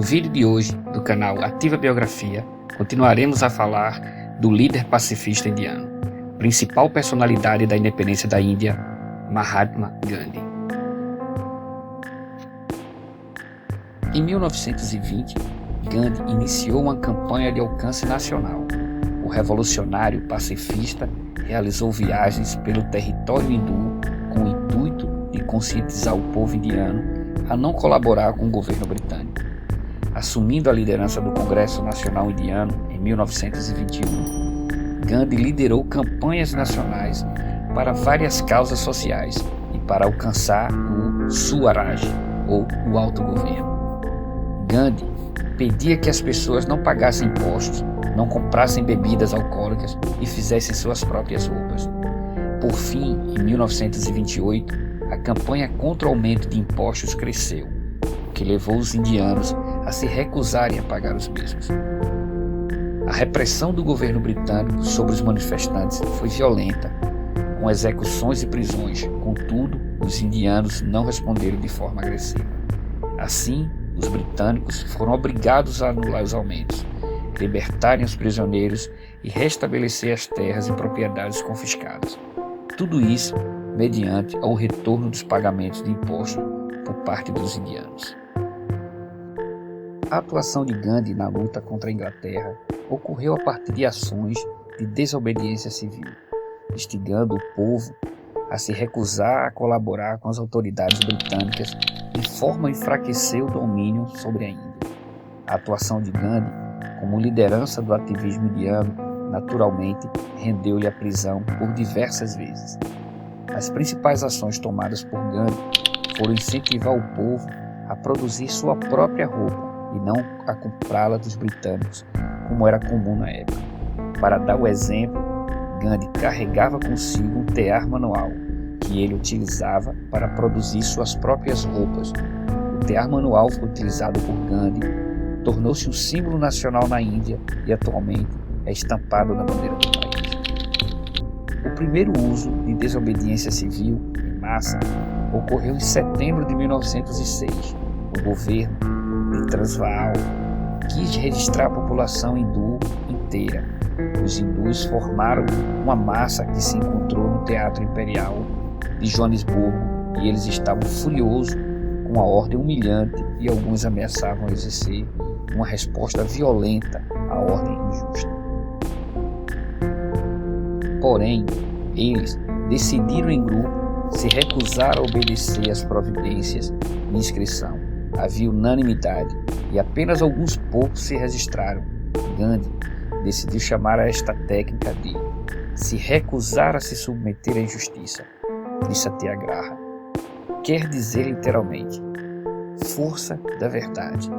No vídeo de hoje, do canal Ativa Biografia, continuaremos a falar do líder pacifista indiano, principal personalidade da independência da Índia, Mahatma Gandhi. Em 1920, Gandhi iniciou uma campanha de alcance nacional. O revolucionário pacifista realizou viagens pelo território hindu com o intuito de conscientizar o povo indiano a não colaborar com o governo britânico. Assumindo a liderança do Congresso Nacional Indiano em 1921, Gandhi liderou campanhas nacionais para várias causas sociais e para alcançar o Swaraj, ou o autogoverno. Gandhi pedia que as pessoas não pagassem impostos, não comprassem bebidas alcoólicas e fizessem suas próprias roupas. Por fim, em 1928, a campanha contra o aumento de impostos cresceu, o que levou os indianos a se recusarem a pagar os mesmos. A repressão do governo britânico sobre os manifestantes foi violenta, com execuções e prisões. Contudo, os indianos não responderam de forma agressiva. Assim, os britânicos foram obrigados a anular os aumentos, libertarem os prisioneiros e restabelecer as terras e propriedades confiscadas. Tudo isso mediante ao retorno dos pagamentos de impostos por parte dos indianos. A atuação de Gandhi na luta contra a Inglaterra ocorreu a partir de ações de desobediência civil, instigando o povo a se recusar a colaborar com as autoridades britânicas de forma a enfraquecer o domínio sobre a Índia. A atuação de Gandhi como liderança do ativismo indiano naturalmente rendeu-lhe a prisão por diversas vezes. As principais ações tomadas por Gandhi foram incentivar o povo a produzir sua própria roupa e não a comprá-la dos britânicos, como era comum na época. Para dar o exemplo, Gandhi carregava consigo um tear manual, que ele utilizava para produzir suas próprias roupas. O tear manual foi utilizado por Gandhi, tornou-se um símbolo nacional na Índia e atualmente é estampado na bandeira do país. O primeiro uso de desobediência civil em massa ocorreu em setembro de 1906. O governo de Transvaal quis registrar a população hindu inteira. Os hindus formaram uma massa que se encontrou no Teatro Imperial de Joanesburgo e eles estavam furiosos com a ordem humilhante e alguns ameaçavam exercer uma resposta violenta à ordem injusta. Porém, eles decidiram em grupo se recusar a obedecer às providências de inscrição. Havia unanimidade e apenas alguns poucos se registraram. Gandhi decidiu chamar a esta técnica de se recusar a se submeter à injustiça, de Satyagraha. Quer dizer literalmente, força da verdade.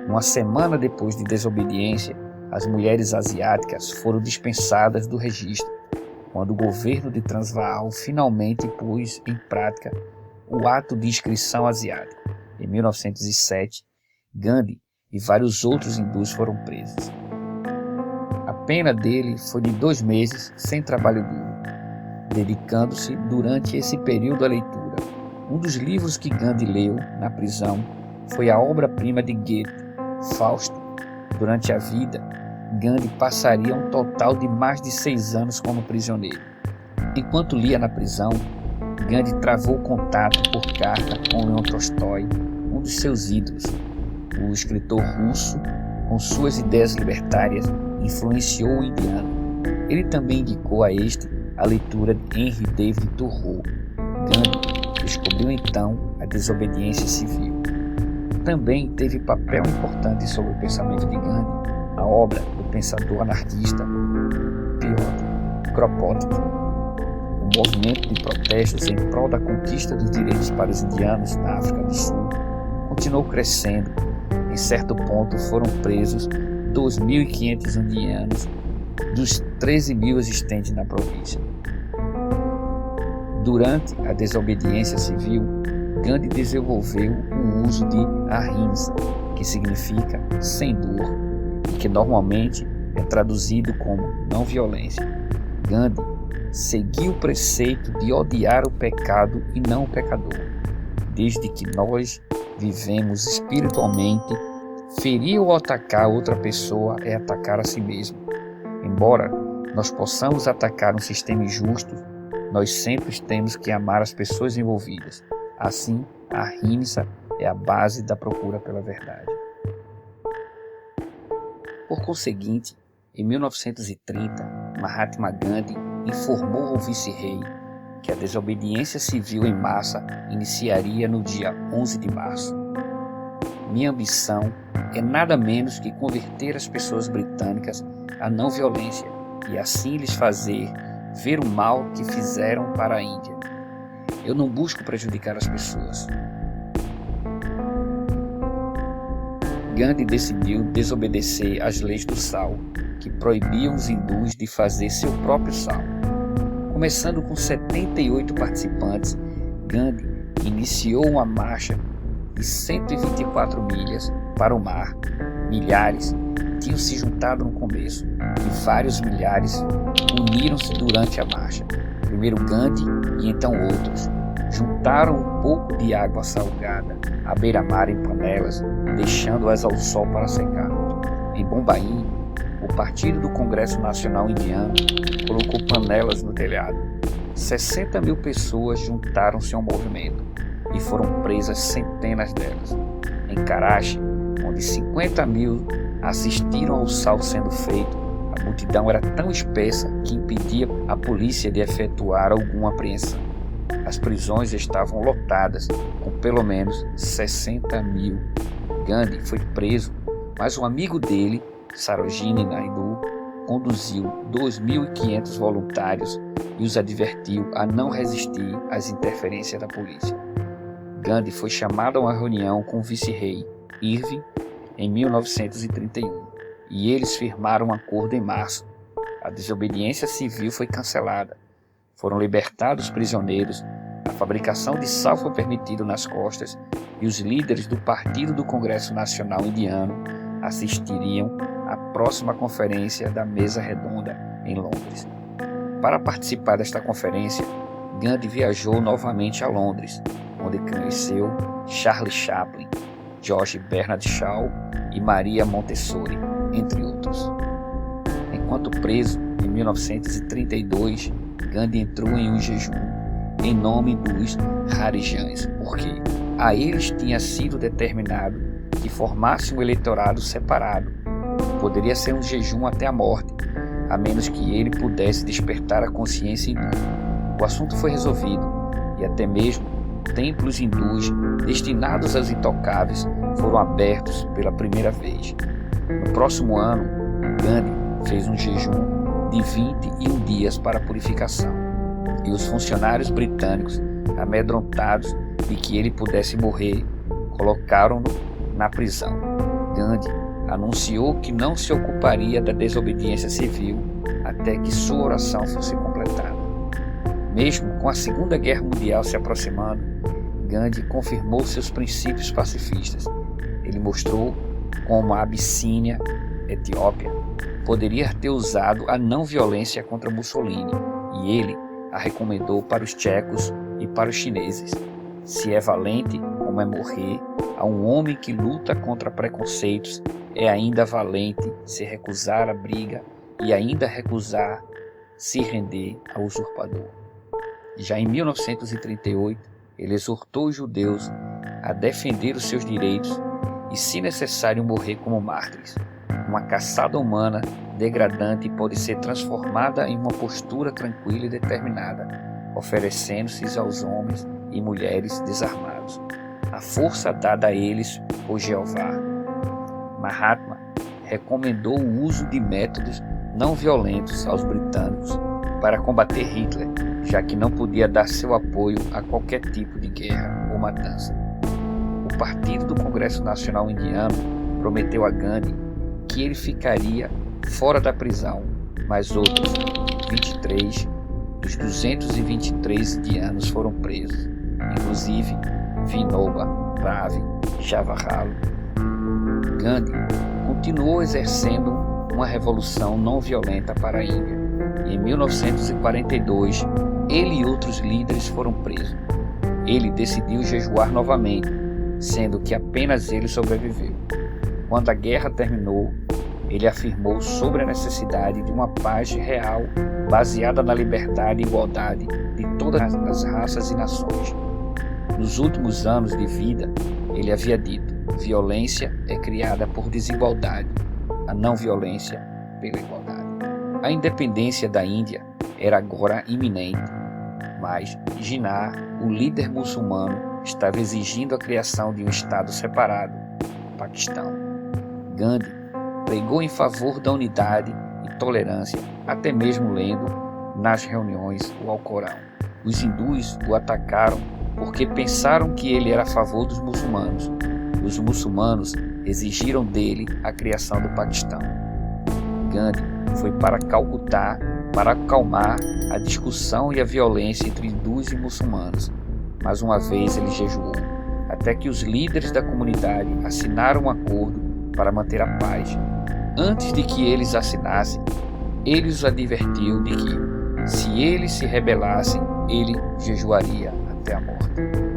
Uma semana depois de desobediência, as mulheres asiáticas foram dispensadas do registro, quando o governo de Transvaal finalmente pôs em prática o ato de inscrição asiática. Em 1907, Gandhi e vários outros hindus foram presos. A pena dele foi de 2 meses sem trabalho duro, dedicando-se durante esse período à leitura. Um dos livros que Gandhi leu na prisão foi a obra-prima de Goethe, Fausto. Durante a vida, Gandhi passaria um total de mais de 6 anos como prisioneiro. Enquanto lia na prisão, Gandhi travou contato por carta com Leon Tolstói, um dos seus ídolos. O escritor russo, com suas ideias libertárias, influenciou o indiano. Ele também indicou a este a leitura de Henry David Thoreau. Gandhi descobriu então a desobediência civil. Também teve papel importante sobre o pensamento de Gandhi a obra do pensador anarquista Piotr Kropotkin. O movimento de protestos em prol da conquista dos direitos para os indianos na África do Sul continuou crescendo. Em certo ponto foram presos 2.500 indianos dos 13.000 existentes na província. Durante a desobediência civil, Gandhi desenvolveu o uso de ahimsa, que significa sem dor, e que normalmente é traduzido como não violência. Gandhi seguiu o preceito de odiar o pecado e não o pecador. Desde que nós vivemos espiritualmente, Ferir ou atacar outra pessoa é atacar a si mesmo. Embora nós possamos atacar um sistema injusto, nós sempre temos que amar as pessoas envolvidas. Assim, a ahimsa é a base da procura pela verdade. Por conseguinte, em 1930, Mahatma Gandhi informou ao vice-rei que a desobediência civil em massa iniciaria no dia 11 de março. Minha ambição é nada menos que converter as pessoas britânicas à não violência e assim lhes fazer ver o mal que fizeram para a Índia. Eu não busco prejudicar as pessoas. Gandhi decidiu desobedecer às leis do sal, que proibiam os hindus de fazer seu próprio sal. Começando com 78 participantes, Gandhi iniciou uma marcha de 124 milhas para o mar. Milhares tinham se juntado no começo e vários milhares uniram-se durante a marcha. Primeiro Gandhi e então outros. Juntaram um pouco de água salgada à beira-mar em panelas, deixando-as ao sol para secar. Em Bombaim, o Partido do Congresso Nacional Indiano colocou panelas no telhado. 60 mil pessoas juntaram-se ao movimento e foram presas centenas delas. Em Karachi, onde 50 mil assistiram ao sal sendo feito, a multidão era tão espessa que impedia a polícia de efetuar alguma apreensão. As prisões estavam lotadas, com pelo menos 60 mil. Gandhi foi preso, mas um amigo dele, Sarojini Naidu, conduziu 2.500 voluntários e os advertiu a não resistir às interferências da polícia. Gandhi foi chamado a uma reunião com o vice-rei Irving em 1931 e eles firmaram um acordo em março. A desobediência civil foi cancelada. Foram libertados prisioneiros, a fabricação de sal foi permitida nas costas e os líderes do Partido do Congresso Nacional Indiano assistiriam à próxima conferência da Mesa Redonda em Londres. Para participar desta conferência, Gandhi viajou novamente a Londres, onde conheceu Charlie Chaplin, George Bernard Shaw e Maria Montessori, entre outros. Enquanto preso, em 1932, Gandhi entrou em um jejum em nome dos Harijans, porque a eles tinha sido determinado que formasse um eleitorado separado. Poderia ser um jejum até a morte, a menos que ele pudesse despertar a consciência hindu. O assunto foi resolvido e até mesmo templos hindus destinados aos intocáveis foram abertos pela primeira vez. No próximo ano, Gandhi fez um jejum de 21 dias para a purificação, e os funcionários britânicos, amedrontados de que ele pudesse morrer, colocaram-no na prisão. Gandhi anunciou que não se ocuparia da desobediência civil até que sua oração fosse completada. Mesmo com a Segunda Guerra Mundial se aproximando, Gandhi confirmou seus princípios pacifistas. Ele mostrou como a Abissínia, Etiópia, poderia ter usado a não violência contra Mussolini, e ele a recomendou para os tchecos e para os chineses. Se é valente, como é morrer, a um homem que luta contra preconceitos, é ainda valente se recusar a briga e ainda recusar se render ao usurpador. Já em 1938, ele exortou os judeus a defender os seus direitos e, se necessário, morrer como mártires. Uma caçada humana degradante pode ser transformada em uma postura tranquila e determinada, oferecendo-se aos homens e mulheres desarmados, a força dada a eles por Jeová. Mahatma recomendou o uso de métodos não violentos aos britânicos para combater Hitler, já que não podia dar seu apoio a qualquer tipo de guerra ou matança. O Partido do Congresso Nacional Indiano prometeu a Gandhi que ele ficaria fora da prisão, mas outros 23 dos 223 indianos foram presos, inclusive Vinoba Bhave Jawaharlal. Gandhi continuou exercendo uma revolução não violenta para a Índia. Em 1942, ele e outros líderes foram presos. Ele decidiu jejuar novamente, sendo que apenas ele sobreviveu. Quando a guerra terminou, ele afirmou sobre a necessidade de uma paz real baseada na liberdade e igualdade de todas as raças e nações. Nos últimos anos de vida, ele havia dito: violência é criada por desigualdade, a não violência pela igualdade. A independência da Índia era agora iminente, mas Jinnah, o líder muçulmano, estava exigindo a criação de um estado separado, o Paquistão. Gandhi pregou em favor da unidade e tolerância, até mesmo lendo nas reuniões o Alcorão. Os hindus o atacaram porque pensaram que ele era a favor dos muçulmanos. Os muçulmanos exigiram dele a criação do Paquistão. Gandhi foi para Calcutá para acalmar a discussão e a violência entre hindus e muçulmanos. Mais uma vez ele jejuou, até que os líderes da comunidade assinaram um acordo para manter a paz. Antes de que eles assinassem, ele os advertiu de que, se eles se rebelassem, ele jejuaria até a morte.